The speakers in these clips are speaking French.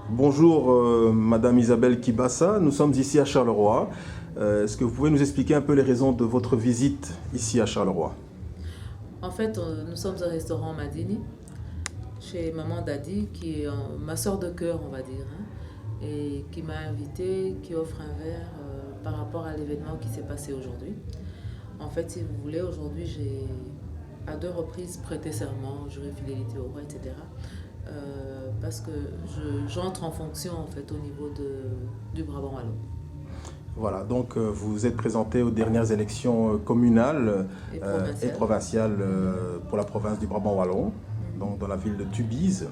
Bonjour, Madame Isabelle Kibassa. Nous sommes ici à Charleroi. Est-ce que vous pouvez nous expliquer un peu les raisons de votre visite ici à Charleroi? En fait, nous sommes au restaurant Madini, chez Maman Dadi, qui est ma soeur de cœur, on va dire, hein, et qui m'a invité, qui offre un verre par rapport à l'événement qui s'est passé aujourd'hui. En fait, si vous voulez, aujourd'hui, j'ai à deux reprises prêté serment, juré fidélité au roi, etc. Parce que j'entre en fonction, en fait, au niveau du Brabant Wallon Voilà, donc vous vous êtes présenté aux dernières élections communales et et provincial. provinciales pour la province du Brabant Wallon, donc dans la ville de Tubize.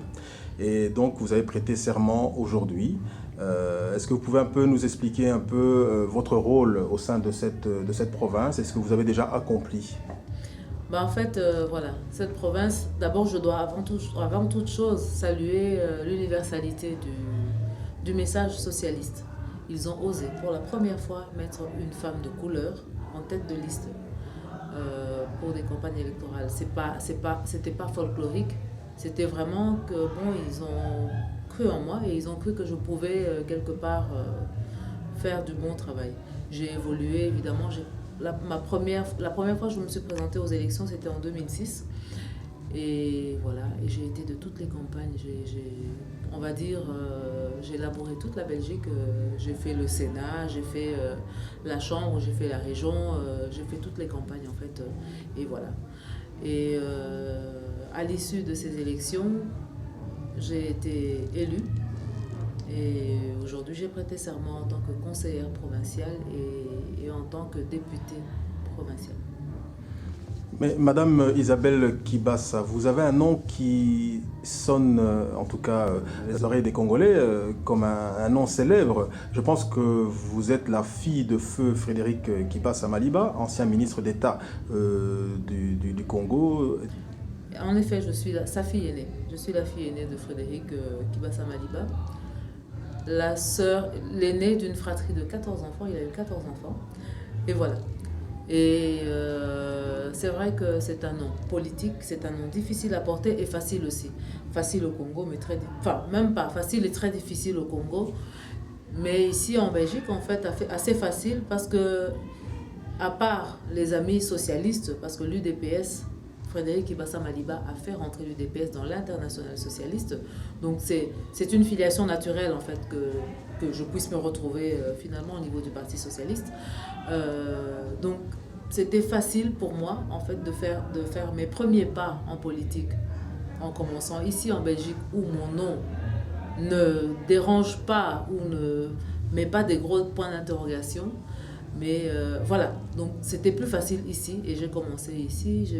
Et donc vous avez prêté serment aujourd'hui. Est-ce que vous pouvez un peu nous expliquer un peu votre rôle au sein de cette province et ce que vous avez déjà accompli? Bah en fait, voilà, cette province, d'abord, je dois avant toute chose saluer l'universalité du message socialiste. Ils ont osé pour la première fois mettre une femme de couleur en tête de liste pour des campagnes électorales. C'était pas folklorique, c'était vraiment que, bon, ils ont cru en moi et ils ont cru que je pouvais quelque part faire du bon travail. J'ai évolué, évidemment. La première fois que je me suis présentée aux élections, c'était en 2006. Et voilà, et j'ai été de toutes les campagnes. On va dire, j'ai labouré toute la Belgique. J'ai fait le Sénat, j'ai fait la Chambre, j'ai fait la région, j'ai fait toutes les campagnes en fait. Et voilà. Et à l'issue de ces élections, j'ai été élue. Et aujourd'hui, j'ai prêté serment en tant que conseillère provinciale et en tant que députée provinciale. Mais Madame Isabelle Kibassa, vous avez un nom qui sonne, en tout cas, les oreilles des Congolais, comme un nom célèbre. Je pense que vous êtes la fille de feu Frédéric Kibassa Maliba, ancien ministre d'État du Congo. En effet, je suis sa fille aînée. Je suis la fille aînée de Frédéric Kibassa Maliba, la sœur, l'aînée d'une fratrie de 14 enfants. Il a eu 14 enfants. Et voilà. Et c'est vrai que c'est un nom politique, c'est un nom difficile à porter et facile aussi. Facile au Congo, mais enfin, même pas facile et très difficile au Congo. Mais ici en Belgique, en fait, assez facile parce que, à part les amis socialistes, parce que l'UDPS, Frédéric Kibassa Maliba a fait rentrer l'UDPS dans l'international socialiste. Donc c'est une filiation naturelle en fait que je puisse me retrouver finalement au niveau du Parti socialiste. Donc c'était facile pour moi en fait de faire mes premiers pas en politique en commençant ici en Belgique où mon nom ne dérange pas ou ne met pas des gros points d'interrogation. Mais voilà, donc c'était plus facile ici et j'ai commencé ici. Je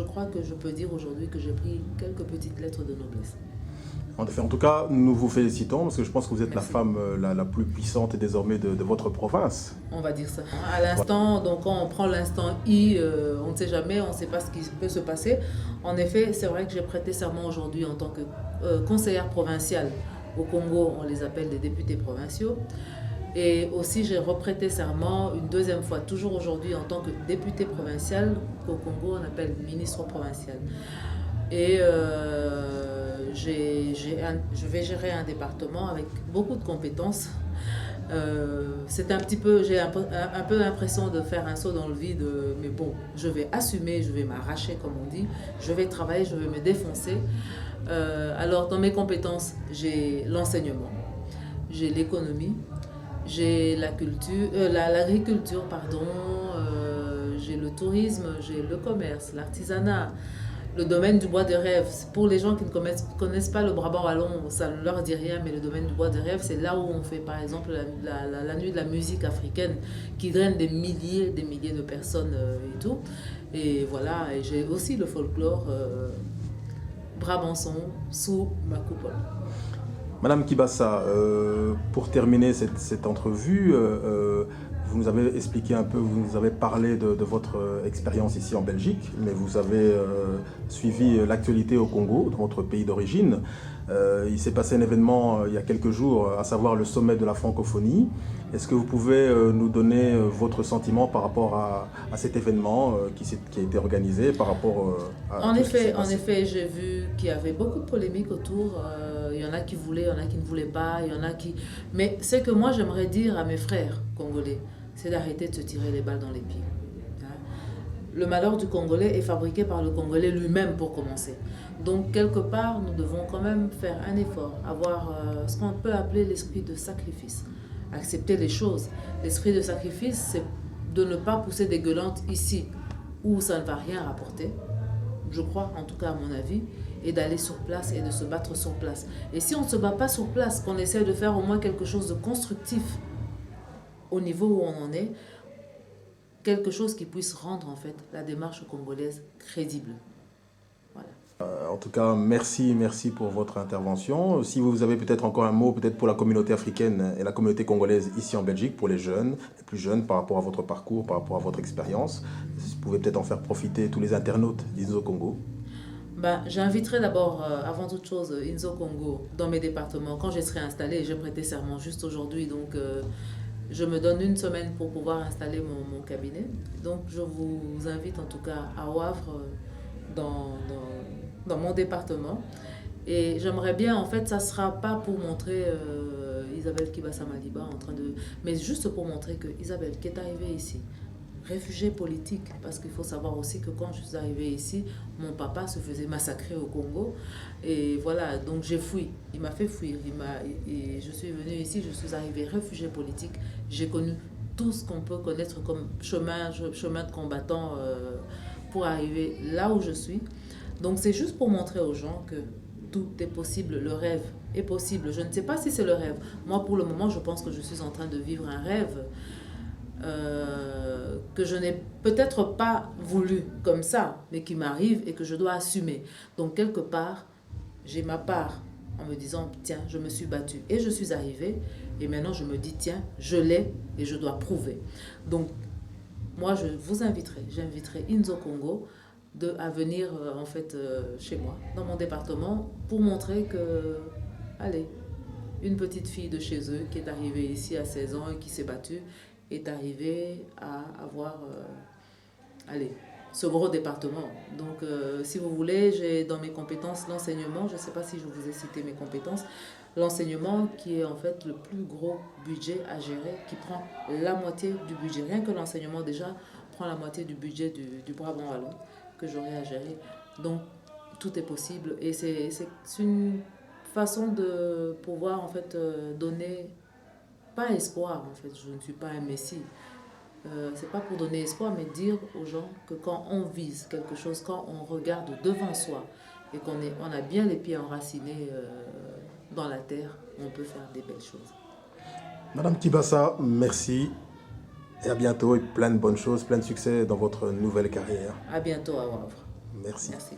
crois que je peux dire aujourd'hui que j'ai pris quelques petites lettres de noblesse. En tout cas, nous vous félicitons parce que je pense que vous êtes la Merci. femme la plus puissante désormais de votre province. On va dire ça. À l'instant, donc quand on prend l'instant I, on ne sait jamais, on ne sait pas ce qui peut se passer. En effet, c'est vrai que j'ai prêté serment aujourd'hui en tant que conseillère provinciale. Au Congo, on les appelle des députés provinciaux. Et aussi, j'ai reprêté serment une deuxième fois, toujours aujourd'hui, en tant que députée provinciale, qu'au Congo, on appelle ministre provincial. Et je vais gérer un département avec beaucoup de compétences. C'est un petit peu, j'ai un peu l'impression de faire un saut dans le vide, mais bon, je vais assumer, je vais m'arracher comme on dit, je vais travailler, je vais me défoncer. Alors dans mes compétences, j'ai l'enseignement, j'ai l'économie, j'ai la culture, l'agriculture, pardon, j'ai le tourisme, j'ai le commerce, l'artisanat, le domaine du bois de rêve. Pour les gens qui ne connaissent pas le Brabant Wallon, ça ne leur dit rien, mais le domaine du bois de rêve, c'est là où on fait par exemple la nuit de la musique africaine qui draine des milliers de personnes et tout. Et voilà, et j'ai aussi le folklore brabançon sous ma coupole. Madame Kibassa, pour terminer cette entrevue, vous nous avez expliqué un peu, vous nous avez parlé de votre expérience ici en Belgique, mais vous avez suivi l'actualité au Congo, dans votre pays d'origine. Il s'est passé un événement il y a quelques jours, à savoir le sommet de la francophonie. Est-ce que vous pouvez nous donner votre sentiment par rapport à cet événement qui a été organisé par rapport à En tout ce qui s'est effet, en passé? effet, j'ai vu qu'il y avait beaucoup de polémiques autour. Il y en a qui voulaient, il y en a qui ne voulaient pas, il y en a qui... Mais ce que moi j'aimerais dire à mes frères congolais, c'est d'arrêter de se tirer les balles dans les pieds. Hein. Le malheur du Congolais est fabriqué par le Congolais lui-même pour commencer. Donc quelque part, nous devons quand même faire un effort, avoir ce qu'on peut appeler l'esprit de sacrifice. Accepter les choses. L'esprit de sacrifice, c'est de ne pas pousser des gueulantes ici où ça ne va rien rapporter, je crois, en tout cas à mon avis, et d'aller sur place et de se battre sur place. Et si on ne se bat pas sur place, qu'on essaie de faire au moins quelque chose de constructif au niveau où on en est, quelque chose qui puisse rendre en fait la démarche congolaise crédible. Voilà. En tout cas, merci pour votre intervention. Si vous avez peut-être encore un mot peut-être pour la communauté africaine et la communauté congolaise ici en Belgique, pour les jeunes, les plus jeunes, par rapport à votre parcours, par rapport à votre expérience, vous pouvez peut-être en faire profiter tous les internautes d'Inzo Congo. J'inviterai d'abord, avant toute chose, Inzo Congo dans mes départements quand je serai installée. J'ai prêté serment juste aujourd'hui, donc je me donne une semaine pour pouvoir installer mon cabinet. Donc je vous invite en tout cas à Wavre, dans mon département. Et j'aimerais bien, en fait, ça ne sera pas pour montrer Isabelle Kibassa Maliba en train de... Mais juste pour montrer que Isabelle qui est arrivée ici, réfugiée politique, parce qu'il faut savoir aussi que quand je suis arrivée ici, mon papa se faisait massacrer au Congo. Et voilà, donc j'ai fui. Il m'a fait fuir. Et je suis venue ici, je suis arrivée réfugiée politique. J'ai connu tout ce qu'on peut connaître comme chemin de combattant pour arriver là où je suis. Donc c'est juste pour montrer aux gens que tout est possible, le rêve est possible. Je ne sais pas si c'est le rêve. Moi, pour le moment, je pense que je suis en train de vivre un rêve que je n'ai peut-être pas voulu comme ça, mais qui m'arrive et que je dois assumer. Donc, quelque part, j'ai ma part en me disant, tiens, je me suis battue et je suis arrivée. Et maintenant, je me dis, tiens, je l'ai et je dois prouver. Donc, moi, j'inviterai Inzo Congo à venir en fait chez moi, dans mon département, pour montrer que, allez, une petite fille de chez eux qui est arrivée ici à 16 ans et qui s'est battue, est arrivée à avoir, allez, ce gros département. Donc, si vous voulez, j'ai dans mes compétences l'enseignement, je ne sais pas si je vous ai cité mes compétences, l'enseignement qui est en fait le plus gros budget à gérer, qui prend la moitié du budget. Rien que l'enseignement déjà prend la moitié du budget du Brabant wallon que j'aurai à gérer. Donc, tout est possible et c'est une façon de pouvoir en fait donner, pas espoir en fait, je ne suis pas un messie, c'est pas pour donner espoir mais dire aux gens que quand on vise quelque chose, quand on regarde devant soi et on a bien les pieds enracinés dans la terre, on peut faire des belles choses. Madame Kibassa, merci et à bientôt et plein de bonnes choses, plein de succès dans votre nouvelle carrière. À bientôt à Wavre. Merci. Merci.